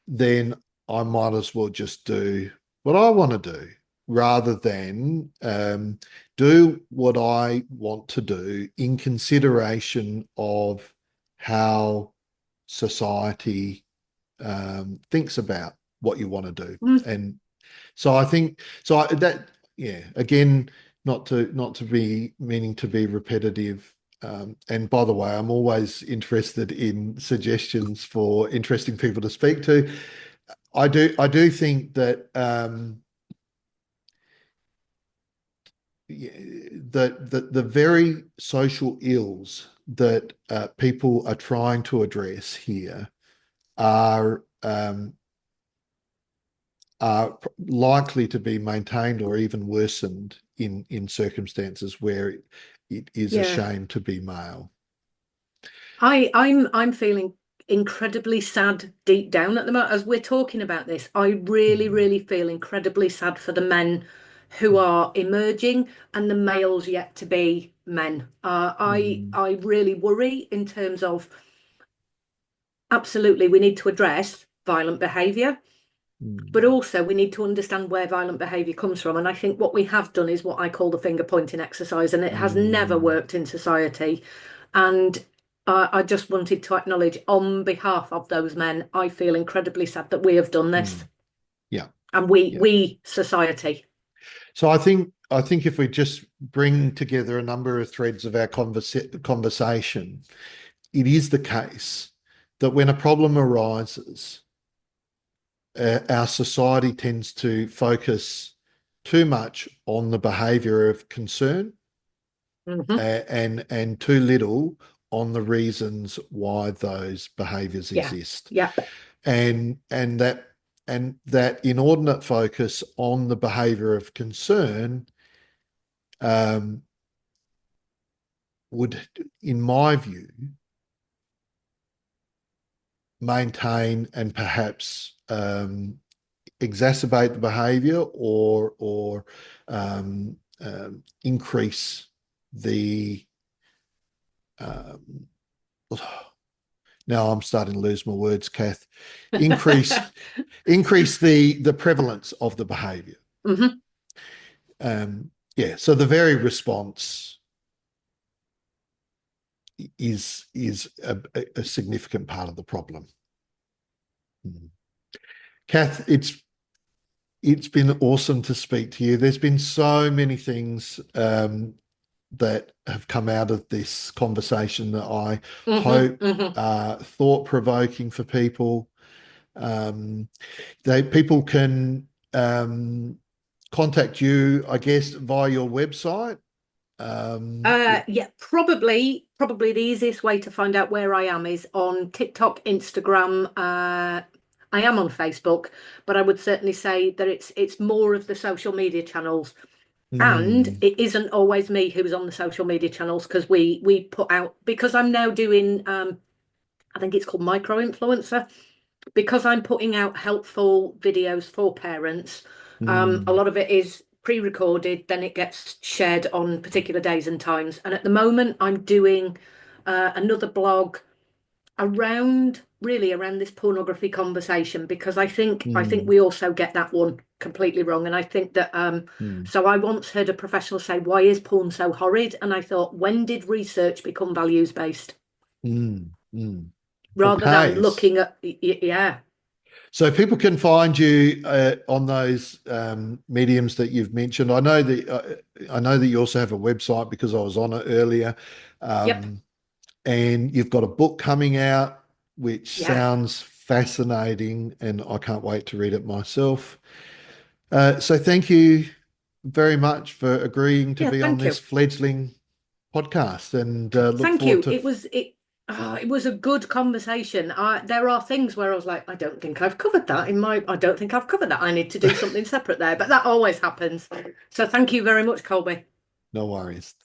then I might as well just do what I want to do rather than do what I want to do in consideration of how society thinks about what you want to do. Mm. And so I think that, yeah, again, not to be meaning to be repetitive. And by the way, I'm always interested in suggestions for interesting people to speak to. I do think that the very social ills that people are trying to address here are are likely to be maintained or even worsened in circumstances where it is a Yeah. shame to be male. I'm feeling incredibly sad deep down at the moment as we're talking about this. I really, Mm, really feel incredibly sad for the men who are emerging and the males yet to be men. mm, I really worry in terms of, absolutely, we need to address violent behaviour, but mm, also we need to understand where violent behaviour comes from. And I think what we have done is what I call the finger pointing exercise, and it has never mm, worked in society. And I just wanted to acknowledge, on behalf of those men, I feel incredibly sad that we have done this, mm. Yeah, and we yeah. we society. So I think if we just bring together a number of threads of our conversation, it is the case that when a problem arises, our society tends to focus too much on the behaviour of concern Hmm. and too little on the reasons why those behaviours Yeah, exist, yeah. and that inordinate focus on the behaviour of concern um, would, in my view, maintain and perhaps exacerbate the behaviour or increase the um, now I'm starting to lose my words, Kath. Increase increase the prevalence of the behaviour. Hmm. Yeah, so the very response is a significant part of the problem. Mm. Kath, it's been awesome to speak to you. There's been so many things that have come out of this conversation that I Hmm. hope Hmm. are thought-provoking for people. Um, people can contact you, I guess, via your website. Yeah. Yeah, probably the easiest way to find out where I am is on TikTok, Instagram. I am on Facebook, but I would certainly say that it's more of the social media channels. And Mm, it isn't always me who's on the social media channels, because we put out, because I'm now doing I think it's called micro influencer, because I'm putting out helpful videos for parents. A mm, lot of it is pre-recorded, then it gets shared on particular days and times. And at the moment, I'm doing another blog around, really around this pornography conversation, because I think mm, we also get that one completely wrong. And I think that mm, so I once heard a professional say, "Why is porn so horrid?" And I thought, when did research become values based mm. rather than Okay. looking at, yeah. So people can find you on those mediums that you've mentioned. I know that you also have a website because I was on it earlier, Yep. um, and you've got a book coming out which Yeah. sounds fascinating, and I can't wait to read it myself. So thank you very much for agreeing to Yeah, be on thank this you. fledgling podcast, and look Thank forward you. to. It was it. Oh, it was a good conversation. There are things where I was like, I don't think I've covered that in my, I don't think I've covered that. I need to do something separate there, but that always happens. So thank you very much, Colby. No worries.